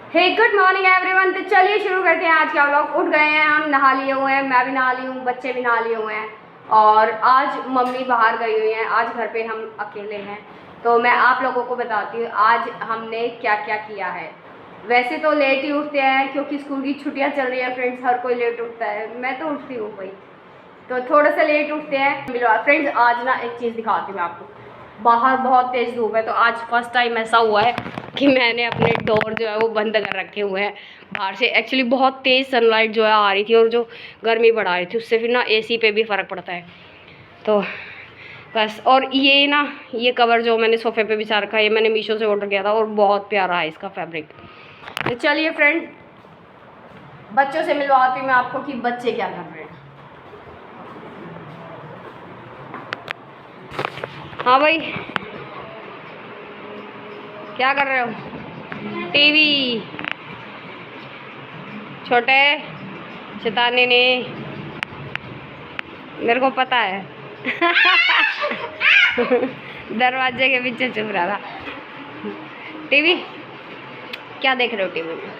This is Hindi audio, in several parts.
हे गुड मॉर्निंग एवरीवन। तो चलिए शुरू करते हैं आज का व्लॉग। उठ गए हैं हम, नहा लिए हुए हैं, मैं भी नहा ली हूँ, बच्चे भी नहा लिए हुए हैं और आज मम्मी बाहर गई हुई हैं। आज घर पे हम अकेले हैं। तो मैं आप लोगों को बताती हूँ आज हमने क्या क्या किया है। वैसे तो लेट ही उठते हैं क्योंकि स्कूल की छुट्टियाँ चल रही है फ्रेंड्स, हर कोई लेट उठता है, मैं तो उठती हूँ भाई, तो थोड़ा सा लेट उठते हैं। मिलो फ्रेंड्स, आज ना एक चीज़ दिखाती हूँ मैं आपको। बाहर बहुत तेज़ धूप है, तो आज फर्स्ट टाइम ऐसा हुआ है कि मैंने अपने डोर जो है वो बंद कर रखे हुए हैं। बाहर से एक्चुअली बहुत तेज़ सनलाइट जो है आ रही थी और जो गर्मी बढ़ा रही थी, उससे फिर ना एसी पे भी फ़र्क पड़ता है। तो बस, और ये ना ये कवर जो मैंने सोफ़े पे बिछा रखा है, ये मैंने मीशो से ऑर्डर किया था और बहुत प्यारा है इसका फैब्रिक। तो चलिए फ्रेंड, बच्चों से मिलवाती हूँ मैं आपको कि बच्चे क्या कर रहे हैं। हाँ भाई, क्या कर रहे हो? टीवी। छोटे शैतानी ने, मेरे को पता है। दरवाजे के पीछे छुप रहा था। टीवी क्या देख रहे हो टीवी में?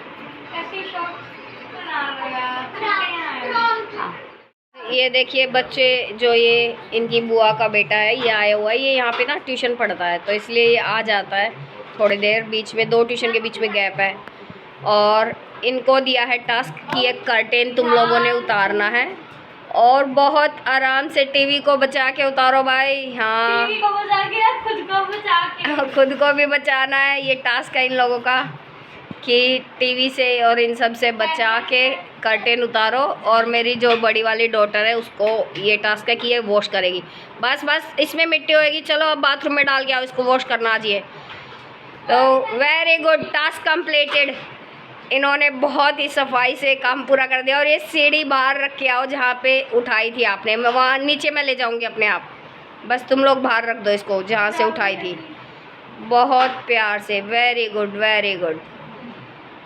ये देखिए बच्चे, जो ये इनकी बुआ का बेटा है, ये आया हुआ है। ये यहाँ पे ना ट्यूशन पढ़ता है, तो इसलिए ये आ जाता है थोड़ी देर, बीच में दो ट्यूशन के बीच में गैप है। और इनको दिया है टास्क कि एक कर्टेन तुम लोगों ने उतारना है और बहुत आराम से टीवी को बचा के उतारो भाई। हाँ, टीवी को बचा के खुद को बचा के खुद को भी बचाना है। ये टास्क है इन लोगों का कि टीवी से और इन सब से बचा के कर्टेन उतारो। और मेरी जो बड़ी वाली डॉटर है उसको ये टास्क है कि ये वॉश करेगी। बस बस, इसमें मिट्टी होएगी, चलो अब बाथरूम में डाल के आओ, इसको वॉश करना आ जाइए। तो वेरी गुड, टास्क कंप्लीटेड। इन्होंने बहुत ही सफाई से काम पूरा कर दिया। और ये सीढ़ी बाहर रख के आओ जहाँ पे उठाई थी आपने, मैं वहाँ नीचे मैं ले जाऊँगी अपने आप। बस तुम लोग बाहर रख दो इसको जहाँ से उठाई थी, बहुत प्यार से। Very good very good.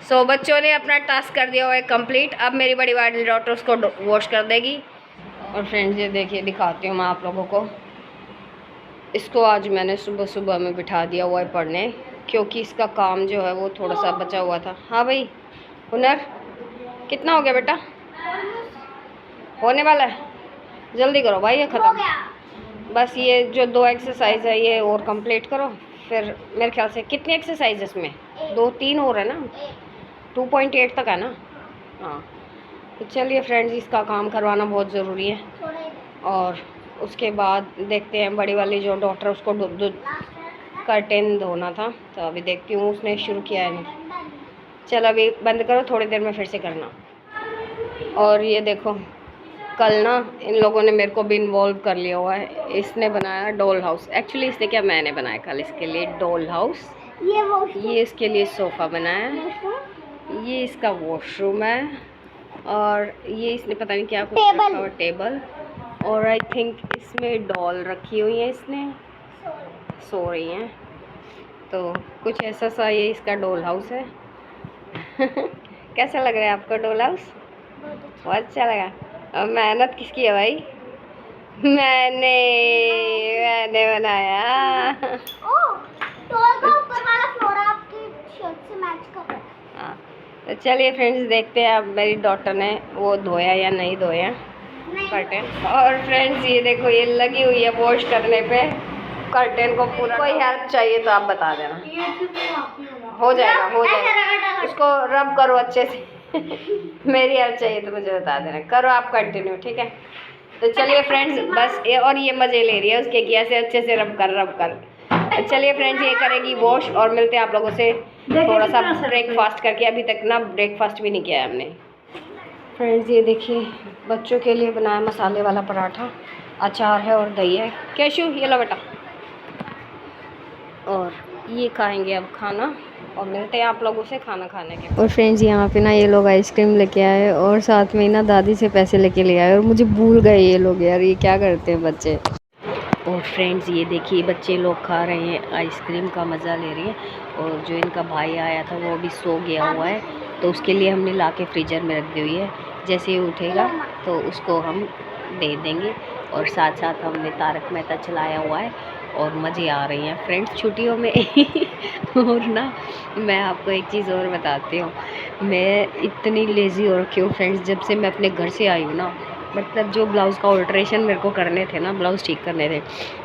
So बच्चों ने अपना टास्क कर दिया हुआ है कंप्लीट। अब मेरी बड़ी वाली डॉटर उसको वॉश कर देगी। और फ्रेंड्स ये देखिए, दिखाती हूँ मैं आप लोगों को। इसको आज मैंने सुबह सुबह में बिठा दिया हुआ है पढ़ने, क्योंकि इसका काम जो है वो थोड़ा सा बचा हुआ था। हाँ भाई हुनर, कितना हो गया बेटा? होने वाला है, जल्दी करो भाई, ये ख़त्म। बस ये जो दो एक्सरसाइज है ये और कंप्लीट करो, फिर मेरे ख्याल से कितनी एक्सरसाइज इसमें, दो तीन और है ना, 2.8 तक है ना। हाँ, तो चलिए फ्रेंड्स, इसका काम करवाना बहुत ज़रूरी है। और उसके बाद देखते हैं बड़ी वाली जो डॉटर, उसको कर्टेन धोना था, तो अभी देखती हूँ उसने शुरू किया है नहीं। चल अभी बंद करो, थोड़ी देर में फिर से करना। और ये देखो, कल ना इन लोगों ने मेरे को भी इन्वॉल्व कर लिया हुआ है। इसने बनाया डॉल हाउस। एक्चुअली इसने क्या, मैंने बनाया कल इसके लिए डॉल हाउस। ये इसके लिए सोफ़ा बनाया, ये इसका वॉशरूम है, और ये इसने पता नहीं क्या कुछ रखा हुआ, टेबल। और आई थिंक इसमें डॉल रखी हुई है, इसने सो रही हैं। तो कुछ ऐसा सा ये इसका डॉल हाउस है। कैसा लग रहा है आपको डॉल हाउस? बहुत अच्छा लगा। और मेहनत किसकी है भाई? मैंने मैंने बनाया। हाँ, तो चलिए फ्रेंड्स, देखते हैं अब मेरी डॉटर ने वो धोया या नहीं धोया कर्टेन। और फ्रेंड्स ये देखो, ये लगी हुई है वॉश करने पे कर्टेन को पूरा। कोई हेल्प चाहिए तो आप बता देना, हो जाएगा हो जाएगा। उसको रब करो अच्छे से। मेरी हेल्प चाहिए तो मुझे बता देना, करो आप कंटिन्यू, ठीक है। तो चलिए फ्रेंड्स, बस ये, और ये मज़े ले रही है उसके कि ऐसे अच्छे से रब कर। चलिए फ्रेंड्स, ये करेगी वॉश और मिलते हैं आप लोगों से थोड़ा सा ब्रेकफास्ट करके। अभी तक ना ब्रेकफास्ट भी नहीं किया है हमने। फ्रेंड्स ये देखिए, बच्चों के लिए बनाया मसाले वाला पराठा, अचार है और दही है। कैशू ये लो बेटा। और ये खाएंगे अब खाना, और मिलते हैं आप लोगों से खाना खाने के। और फ्रेंड्स यहाँ पे ना ये लोग आइसक्रीम लेके आए और साथ में ना दादी से पैसे लेके ले आए, और मुझे भूल गए ये लोग। यार ये क्या करते हैं बच्चे। और फ्रेंड्स ये देखिए, बच्चे लोग खा रहे हैं आइसक्रीम का मज़ा ले रही है। और जो इनका भाई आया था वो भी सो गया हुआ है, तो उसके लिए हमने ला के फ्रीजर में रख दी हुई है। जैसे ही उठेगा तो उसको हम दे देंगे। और साथ साथ हमने तारक मेहता चलाया हुआ है और मज़े आ रही हैं फ्रेंड्स छुट्टियों में। और ना मैं आपको एक चीज़ और बताती हूँ, मैं इतनी लेज़ी हो रखी हूँ फ्रेंड्स, जब से मैं अपने घर से आई हूँ ना, मतलब जो ब्लाउज़ का ऑल्ट्रेशन मेरे को करने थे ना, ब्लाउज़ ठीक करने थे,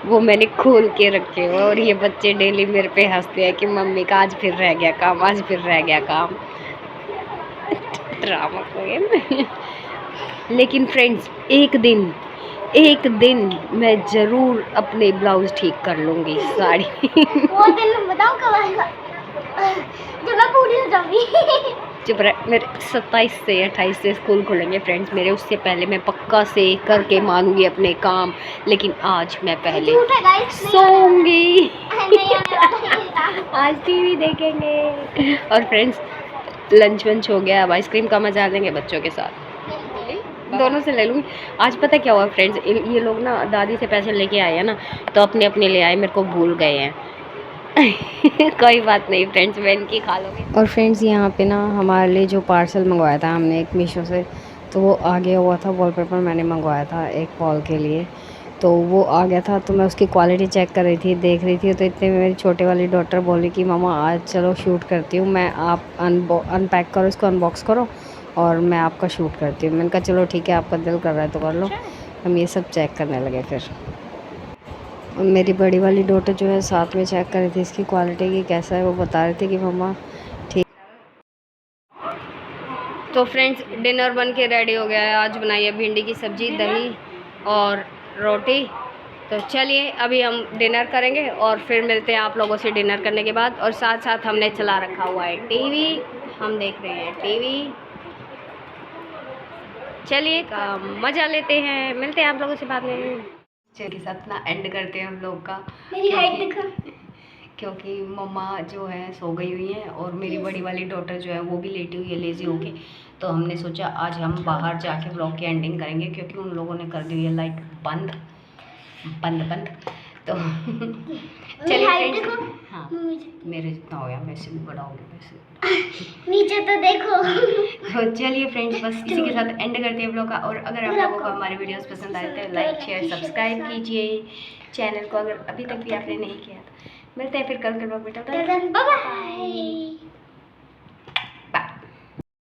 वो मैंने खोल के रखे हुए। और ये बच्चे डेली मेरे पे हंसते हैं कि मम्मी का आज फिर रह गया काम, आज फिर रह गया काम। Drama queen. लेकिन फ्रेंड्स एक दिन मैं ज़रूर अपने ब्लाउज़ ठीक कर लूँगी साड़ी। वो दिन बताऊं कब आएगा? जब मैं पूरी हो जाऊंगी। चुप रह, मेरे 27 से 28 से स्कूल खुलेंगे फ्रेंड्स मेरे, उससे पहले मैं पक्का से करके मानूंगी अपने काम। लेकिन आज मैं पहले सोऊंगी। आज टीवी देखेंगे। और फ्रेंड्स लंच वंच हो गया, अब आइसक्रीम का मजा लेंगे बच्चों के साथ, दोनों से ले लूँगी। आज पता क्या हुआ फ्रेंड्स, ये लोग ना दादी से पैसे लेके आए हैं ना, तो अपने अपने ले आए, मेरे को भूल गए हैं। कोई बात नहीं फ्रेंड्स, मैं इनकी खा लूँगी। और फ्रेंड्स यहाँ पे ना हमारे लिए जो पार्सल मंगवाया था हमने एक मीशो से, तो वो आ गया हुआ था। वॉलपेपर मैंने मंगवाया था एक वॉल के लिए, तो वो आ गया था। तो मैं उसकी क्वालिटी चेक कर रही थी, देख रही थी, तो इतने में मेरी छोटे वाली डॉटर बोली कि मामा आज चलो शूट करती हूँ मैं, आप अनपैक करो इसको, अनबॉक्स करो और मैं आपका शूट करती हूँ। मैंने कहा चलो ठीक है, आपका दिल कर रहा है तो कर लो। हम ये सब चेक करने लगे फिर। और मेरी बड़ी वाली डॉटर जो है साथ में चेक कर रही थी इसकी क्वालिटी की कैसा है, वो बता रही थी कि मम्मा ठीक। तो फ्रेंड्स डिनर बन के रेडी हो गया है। आज बनाई है भिंडी की सब्ज़ी, दही और रोटी। तो चलिए अभी हम डिनर करेंगे और फिर मिलते हैं आप लोगों से डिनर करने के बाद। और साथ साथ हमने चला रखा हुआ है टीवी, हम देख रहे हैं टीवी। चलिए मज़ा लेते हैं, मिलते हैं आप लोगों से बाद में। चलिए साथ ना एंड करते हैं हम लोग का, मेरी हाइट देखो, क्योंकि मम्मा जो है सो गई हुई हैं और मेरी बड़ी वाली डॉटर जो है वो भी लेटी हुई है लेज़ी होके। तो हमने सोचा आज हम बाहर जाके ब्लॉग की एंडिंग करेंगे, क्योंकि उन लोगों ने कर दी है लाइट बंद बंद। तो चलिए फ्रेंड्स, हाँ मेरे जितना हो गया, वैसे भी बड़ा हो गया वैसे। नीचे तो देखो। तो चलिए फ्रेंड्स बस इसी के साथ एंड करते हैं ब्लॉग का। और अगर आप लोगों को हमारे वीडियोस पसंद आए तो लाइक शेयर सब्सक्राइब कीजिए चैनल को, अगर अभी तक भी आपने नहीं किया तो। मिलते हैं फिर कल के ब्लॉग में, बाय बाय।